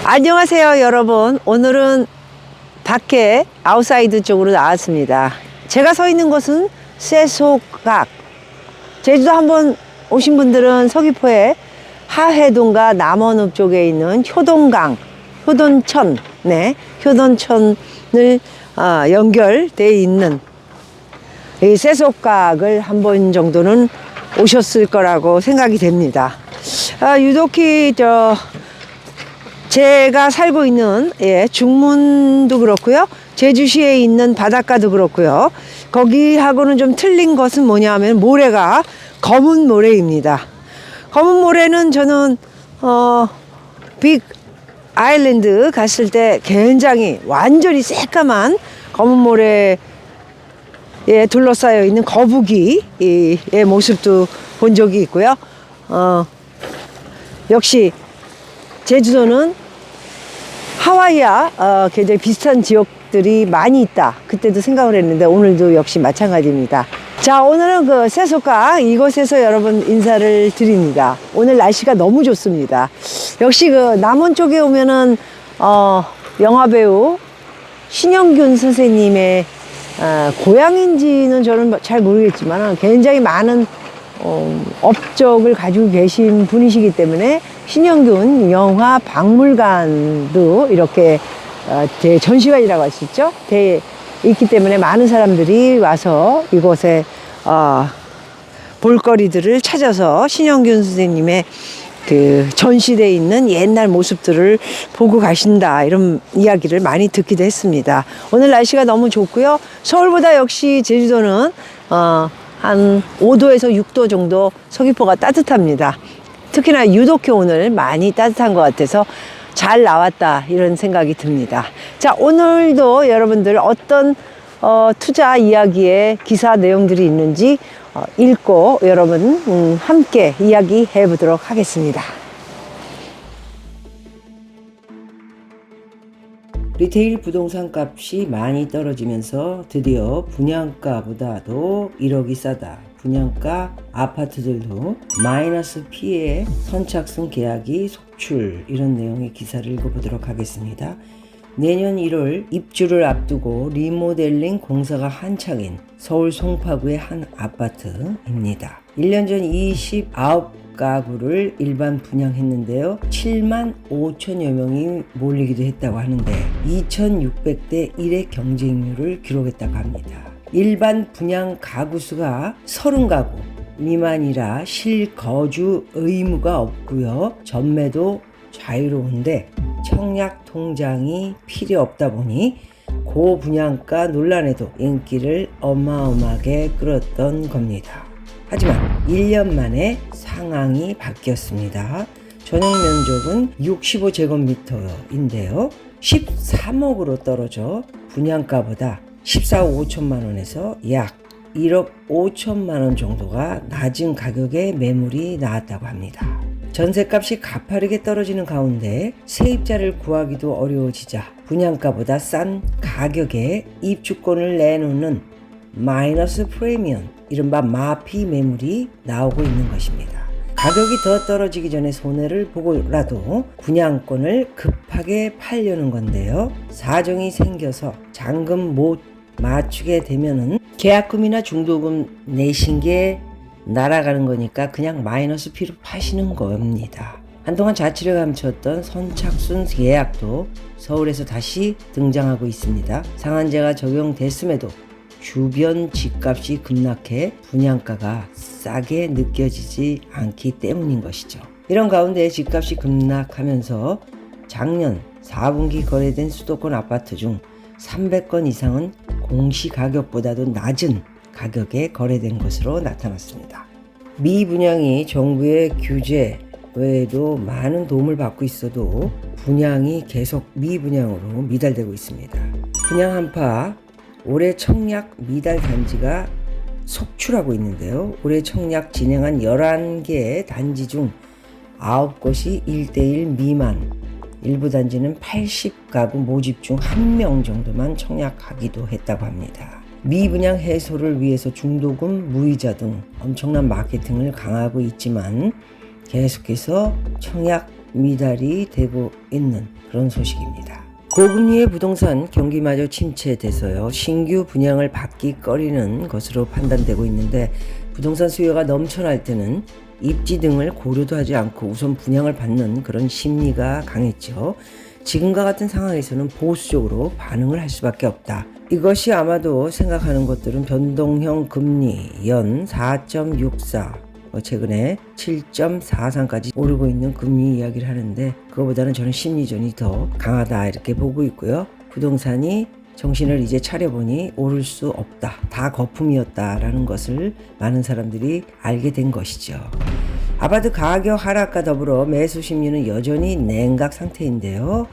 안녕하세요 여러분. 오늘은 밖에 아웃사이드 쪽으로 나왔습니다. 제가 서 있는 곳은 세소각. 제주도 한번 오신 분들은 서귀포에 하회동과 남원읍 쪽에 있는 효동강, 효돈천, 효돈천을 연결되어 있는 이 세소각을 한 번 정도는 오셨을 거라고 생각이 됩니다. 유독히 제가 살고 있는 중문도 그렇고요, 제주시에 있는 바닷가도 그렇고요, 거기하고는 좀 틀린 것은 뭐냐 하면 모래가 검은 모래입니다. 검은 모래는 저는 빅 아일랜드 갔을 때 굉장히 완전히 새까만 검은 모래에 둘러싸여 있는 거북이의 모습도 본 적이 있고요. 역시 제주도는 하와이와 굉장히 비슷한 지역들이 많이 있다, 그때도 생각을 했는데 오늘도 역시 마찬가지입니다. 자, 오늘은 그 세소각 이곳에서 여러분 인사를 드립니다. 오늘 날씨가 너무 좋습니다. 역시 그 남원 쪽에 오면은 영화배우 신영균 선생님의 고향인지는 저는 잘 모르겠지만 굉장히 많은 업적을 가지고 계신 분이시기 때문에 신영균 영화 박물관도 이렇게 전시관이라고 할 수 있죠, 있기 때문에 많은 사람들이 와서 이곳에 볼거리들을 찾아서 신영균 선생님의 그 전시되어 있는 옛날 모습들을 보고 가신다, 이런 이야기를 많이 듣기도 했습니다. 오늘 날씨가 너무 좋고요. 서울보다 역시 제주도는 한 5도에서 6도 정도 서귀포가 따뜻합니다. 특히나 유독히 오늘 많이 따뜻한 것 같아서 잘 나왔다, 이런 생각이 듭니다. 자, 오늘도 여러분들 어떤 투자 이야기의 기사 내용들이 있는지 읽고 여러분 함께 이야기해 보도록 하겠습니다. 리테일 부동산 값이 많이 떨어지면서 드디어 분양가보다도 1억이 싸다, 분양가 아파트들도 마이너스 피해 선착순 계약이 속출, 이런 내용의 기사를 읽어보도록 하겠습니다. 내년 1월 입주를 앞두고 리모델링 공사가 한창인 서울 송파구의 한 아파트입니다. 1년 전 29가구를 일반 분양했는데요, 7만 5천여 명이 몰리기도 했다고 하는데 2600대 1의 경쟁률을 기록했다고 합니다. 일반 분양 가구 수가 30가구 미만이라 실거주 의무가 없고요, 전매도 자유로운데 청약 통장이 필요 없다 보니 고분양가 논란에도 인기를 어마어마하게 끌었던 겁니다. 하지만 1년 만에 상황이 바뀌었습니다. 전용 면적은 65제곱미터인데요 13억으로 떨어져 분양가보다 14억 5천만 원에서 약 1억 5천만 원 정도가 낮은 가격에 매물이 나왔다고 합니다. 전셋값이 가파르게 떨어지는 가운데 세입자를 구하기도 어려워지자 분양가보다 싼 가격에 입주권을 내놓는 마이너스 프리미엄, 이른바 마피 매물이 나오고 있는 것입니다. 가격이 더 떨어지기 전에 손해를 보고라도 분양권을 급하게 팔려는 건데요, 사정이 생겨서 잔금 못 맞추게 되면은 계약금이나 중도금 내신 게 날아가는 거니까 그냥 마이너스 피로 파시는 겁니다. 한동안 자취를 감췄던 선착순 계약도 서울에서 다시 등장하고 있습니다. 상한제가 적용됐음에도 주변 집값이 급락해 분양가가 싸게 느껴지지 않기 때문인 것이죠. 이런 가운데 집값이 급락하면서 작년 4분기 거래된 수도권 아파트 중 300건 이상은 공시가격보다도 낮은 가격에 거래된 것으로 나타났습니다. 미분양이 정부의 규제 외에도 많은 도움을 받고 있어도 분양이 계속 미분양으로 미달되고 있습니다. 분양 한파, 올해 청약 미달 단지가 속출하고 있는데요, 올해 청약 진행한 11개 단지 중 9곳이 1대1 미만, 일부 단지는 80가구 모집 중 1명 정도만 청약하기도 했다고 합니다. 미분양 해소를 위해서 중도금, 무이자 등 엄청난 마케팅을 강화하고 있지만 계속해서 청약 미달이 되고 있는 그런 소식입니다. 고금리의 부동산 경기마저 침체돼서요. 신규 분양을 받기 꺼리는 것으로 판단되고 있는데 부동산 수요가 넘쳐날 때는 입지 등을 고려도 하지 않고 우선 분양을 받는 그런 심리가 강했죠. 지금과 같은 상황에서는 보수적으로 반응을 할 수밖에 없다. 이것이 아마도 생각하는 것들은 변동형 금리 연 4.64 최근에 7.43까지 오르고 있는 금리 이야기를 하는데 그거보다는 저는 심리전이 더 강하다 이렇게 보고 있고요. 부동산이 정신을 이제 차려보니 오를 수 없다. 다 거품이었다라는 것을 많은 사람들이 알게 된 것이죠. 아파트 가격 하락과 더불어 매수 심리는 여전히 냉각 상태인데요.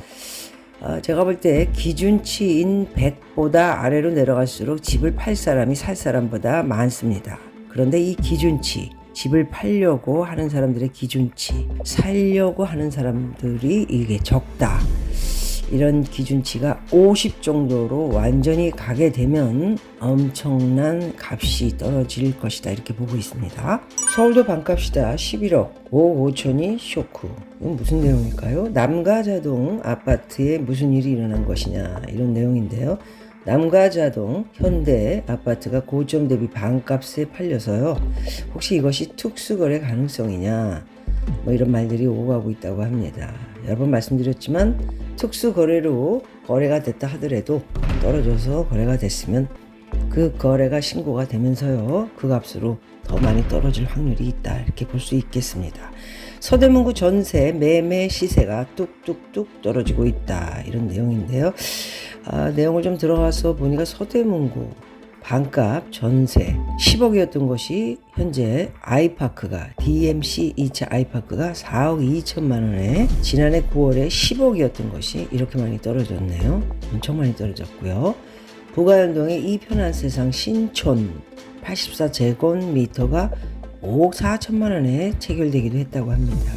제가 볼 때 기준치인 100보다 아래로 내려갈수록 집을 팔 사람이 살 사람보다 많습니다. 그런데 이 기준치, 집을 팔려고 하는 사람들의 기준치, 살려고 하는 사람들이 이게 적다. 이런 기준치가 50 정도로 완전히 가게 되면 엄청난 값이 떨어질 것이다 이렇게 보고 있습니다. 서울도 반값이다 11억 5억 5천이 쇼크. 이건 무슨 내용일까요? 남가자동 아파트에 무슨 일이 일어난 것이냐 이런 내용인데요. 남가자동 현대 아파트가 고점 대비 반값에 팔려서요. 혹시 이것이 특수거래 가능성이냐 이런 말들이 오고 가고 있다고 합니다. 여러 번 말씀드렸지만 특수거래로 거래가 됐다 하더라도 떨어져서 거래가 됐으면 그 거래가 신고가 되면서요. 그 값으로 더 많이 떨어질 확률이 있다 이렇게 볼 수 있겠습니다. 서대문구 전세 매매 시세가 뚝뚝뚝 떨어지고 있다 이런 내용인데요. 내용을 좀 들어가서 보니까 서대문구 반값 전세 10억이었던 것이 현재 아이파크가 DMC 2차 아이파크가 4억 2천만 원에 지난해 9월에 10억이었던 것이 이렇게 많이 떨어졌네요. 엄청 많이 떨어졌고요. 부가연동의 이 편한 세상 신촌 84제곱미터가 5억 4천만 원에 체결되기도 했다고 합니다.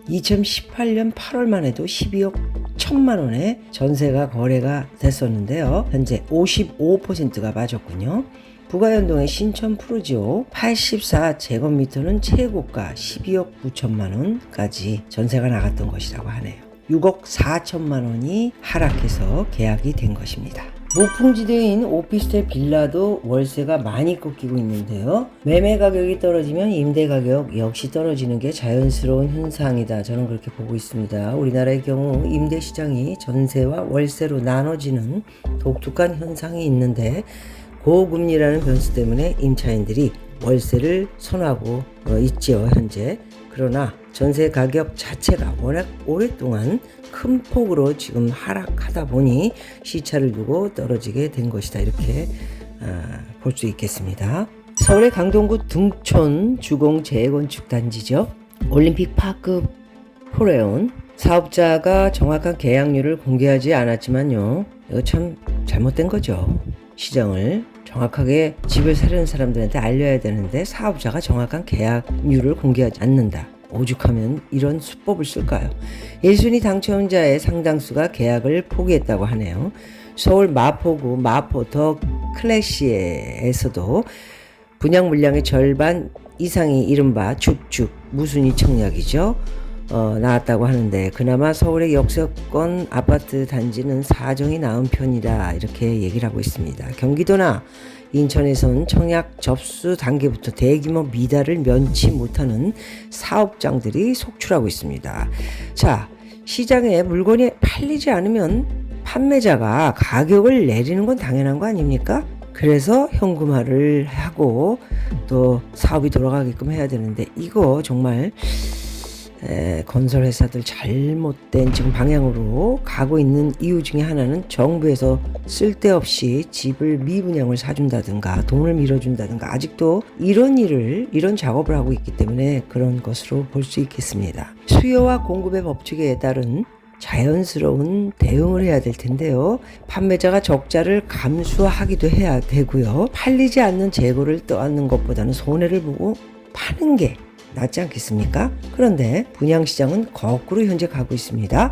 2018년 8월만 해도 12억 1천만 원에 전세가 거래가 됐었는데요. 현재 55%가 빠졌군요. 부가연동의 신천 푸르지오 84제곱미터는 최고가 12억 9천만 원까지 전세가 나갔던 것이라고 하네요. 6억 4천만 원이 하락해서 계약이 된 것입니다. 무풍지대인 오피스텔 빌라도 월세가 많이 꺾이고 있는데요. 매매 가격이 떨어지면 임대 가격 역시 떨어지는 게 자연스러운 현상이다. 저는 그렇게 보고 있습니다. 우리나라의 경우 임대 시장이 전세와 월세로 나눠지는 독특한 현상이 있는데 고금리라는 변수 때문에 임차인들이 월세를 선호하고 있죠, 현재. 그러나 전세 가격 자체가 워낙 오랫동안 큰 폭으로 지금 하락하다 보니 시차를 두고 떨어지게 된 것이다 이렇게 볼 수 있겠습니다. 서울의 강동구 등촌 주공 재건축 단지죠. 올림픽 파크 포레온 사업자가 정확한 계약률을 공개하지 않았지만요. 이거 참 잘못된 거죠. 시장을 정확하게 집을 사려는 사람들한테 알려야 되는데 사업자가 정확한 계약률을 공개하지 않는다. 오죽하면 이런 수법을 쓸까요? 1순위 당첨자의 상당수가 계약을 포기했다고 하네요. 서울 마포구 마포 더 클래시에서도 분양 물량의 절반 이상이 이른바 죽죽 무순위 청약이죠. 나왔다고 하는데 그나마 서울의 역세권 아파트 단지는 사정이 나은 편이다 이렇게 얘기를 하고 있습니다. 경기도나 인천에선 청약 접수 단계부터 대규모 미달을 면치 못하는 사업장들이 속출하고 있습니다. 자, 시장에 물건이 팔리지 않으면 판매자가 가격을 내리는 건 당연한 거 아닙니까? 그래서 현금화를 하고 또 사업이 돌아가게끔 해야 되는데 이거 정말 건설회사들 잘못된 지금 방향으로 가고 있는 이유 중에 하나는 정부에서 쓸데없이 집을 미분양을 사준다든가 돈을 밀어준다든가 아직도 이런 작업을 하고 있기 때문에 그런 것으로 볼 수 있겠습니다. 수요와 공급의 법칙에 따른 자연스러운 대응을 해야 될 텐데요. 판매자가 적자를 감수하기도 해야 되고요. 팔리지 않는 재고를 떠안는 것보다는 손해를 보고 파는 게 낫지 않겠습니까? 그런데 분양시장은 거꾸로 현재 가고 있습니다.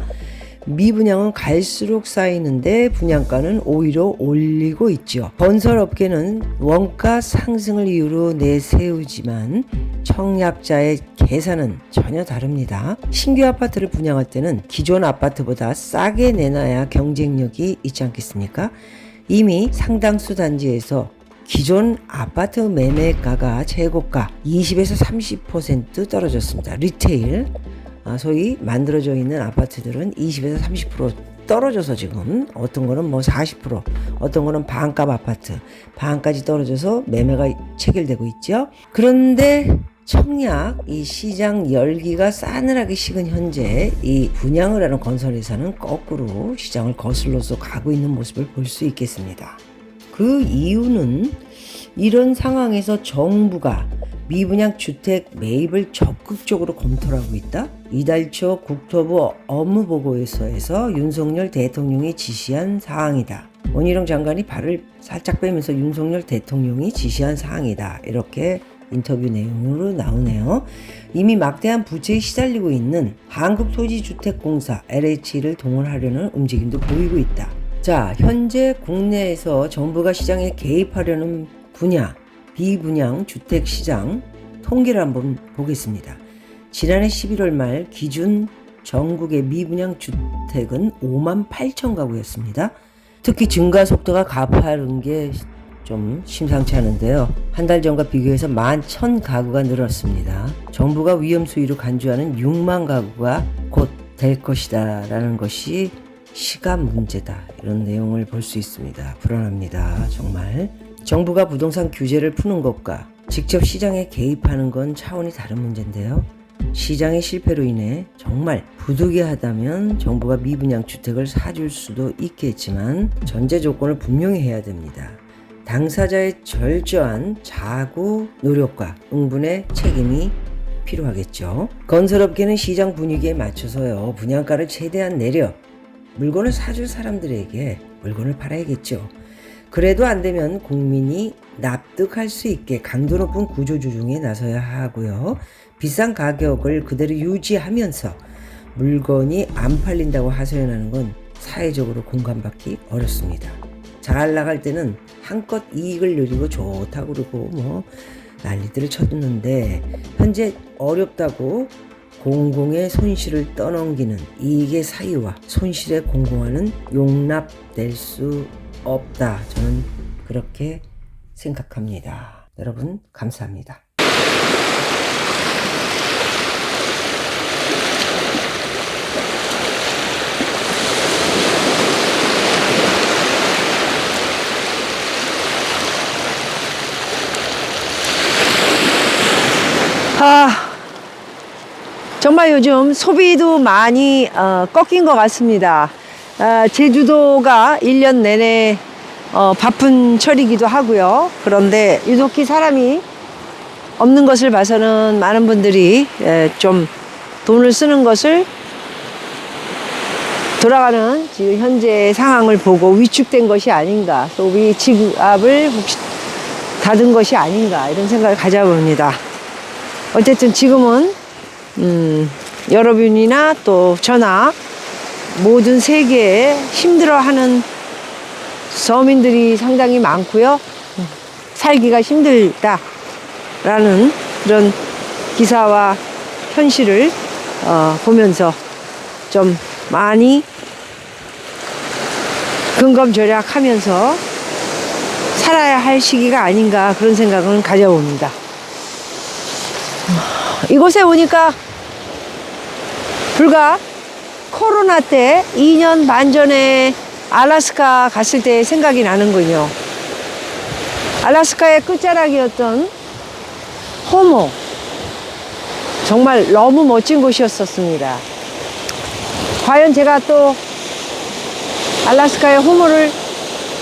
미분양은 갈수록 쌓이는데 분양가는 오히려 올리고 있죠. 건설업계는 원가 상승을 이유로 내세우지만 청약자의 계산은 전혀 다릅니다. 신규 아파트를 분양할 때는 기존 아파트보다 싸게 내놔야 경쟁력이 있지 않겠습니까? 이미 상당수 단지에서 기존 아파트 매매가가 최고가 20에서 30% 떨어졌습니다. 리테일, 소위 만들어져 있는 아파트들은 20에서 30% 떨어져서 지금 어떤 거는 뭐 40%, 어떤 거는 반값 아파트, 반까지 떨어져서 매매가 체결되고 있죠. 그런데 청약, 이 시장 열기가 싸늘하게 식은 현재 이 분양을 하는 건설회사는 거꾸로 시장을 거슬러서 가고 있는 모습을 볼 수 있겠습니다. 그 이유는 이런 상황에서 정부가 미분양 주택 매입을 적극적으로 검토를 하고 있다. 이달 초 국토부 업무보고서에서 윤석열 대통령이 지시한 사항이다. 원희룡 장관이 발을 살짝 빼면서 윤석열 대통령이 지시한 사항이다. 이렇게 인터뷰 내용으로 나오네요. 이미 막대한 부채에 시달리고 있는 한국토지주택공사 LH를 동원하려는 움직임도 보이고 있다. 자, 현재 국내에서 정부가 시장에 개입하려는 분야, 비분양 주택시장 통계를 한번 보겠습니다. 지난해 11월 말 기준 전국의 미분양 주택은 5만 8천 가구였습니다. 특히 증가 속도가 가파른 게 좀 심상치 않은데요. 한 달 전과 비교해서 11,000 가구가 늘었습니다. 정부가 위험 수위로 간주하는 6만 가구가 곧 될 것이다 라는 것이 시간 문제다, 이런 내용을 볼 수 있습니다. 불안합니다. 정말 정부가 부동산 규제를 푸는 것과 직접 시장에 개입하는 건 차원이 다른 문제인데요. 시장의 실패로 인해 정말 부득이하다면 정부가 미분양 주택을 사줄 수도 있겠지만 전제 조건을 분명히 해야 됩니다. 당사자의 철저한 자구 노력과 응분의 책임이 필요하겠죠. 건설업계는 시장 분위기에 맞춰서요, 분양가를 최대한 내려 물건을 사줄 사람들에게 물건을 팔아야겠죠. 그래도 안 되면 국민이 납득할 수 있게 강도 높은 구조조정에 나서야 하고요. 비싼 가격을 그대로 유지하면서 물건이 안 팔린다고 하소연하는 건 사회적으로 공감받기 어렵습니다. 잘 나갈 때는 한껏 이익을 누리고 좋다고 그러고 뭐 난리들을 쳐두는데, 현재 어렵다고 공공의 손실을 떠넘기는 이익의 사유와 손실의 공공화는 용납될 수 없다. 저는 그렇게 생각합니다. 여러분, 감사합니다. 정말 요즘 소비도 많이 꺾인 것 같습니다. 제주도가 1년 내내 바쁜 철이기도 하고요. 그런데 유독히 사람이 없는 것을 봐서는 많은 분들이 좀 돈을 쓰는 것을 돌아가는 지금 현재 상황을 보고 위축된 것이 아닌가, 소비 지갑을 혹시 닫은 것이 아닌가, 이런 생각을 가져봅니다. 어쨌든 지금은 여러분이나 또 저나 모든 세계에 힘들어하는 서민들이 상당히 많고요. 살기가 힘들다라는 그런 기사와 현실을 보면서 좀 많이 근검절약하면서 살아야 할 시기가 아닌가, 그런 생각은 가져봅니다. 이곳에 오니까 불과 코로나 때 2년 반 전에 알래스카 갔을 때 생각이 나는군요. 알래스카의 끝자락이었던 호모, 정말 너무 멋진 곳이었었습니다. 과연 제가 또 알래스카의 호모를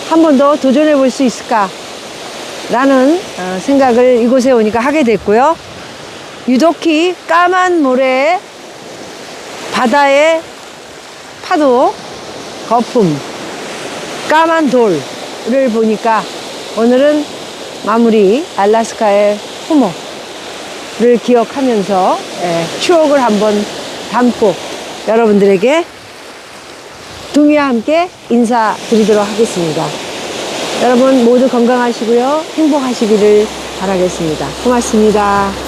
한 번 더 도전해 볼 수 있을까 라는 생각을 이곳에 오니까 하게 됐고요. 유독히 까만 모래, 바다의 파도, 거품, 까만 돌을 보니까 오늘은 마무리 알래스카의 호모를 기억하면서 추억을 한번 담고 여러분들에게 둥이와 함께 인사드리도록 하겠습니다. 여러분 모두 건강하시고요. 행복하시기를 바라겠습니다. 고맙습니다.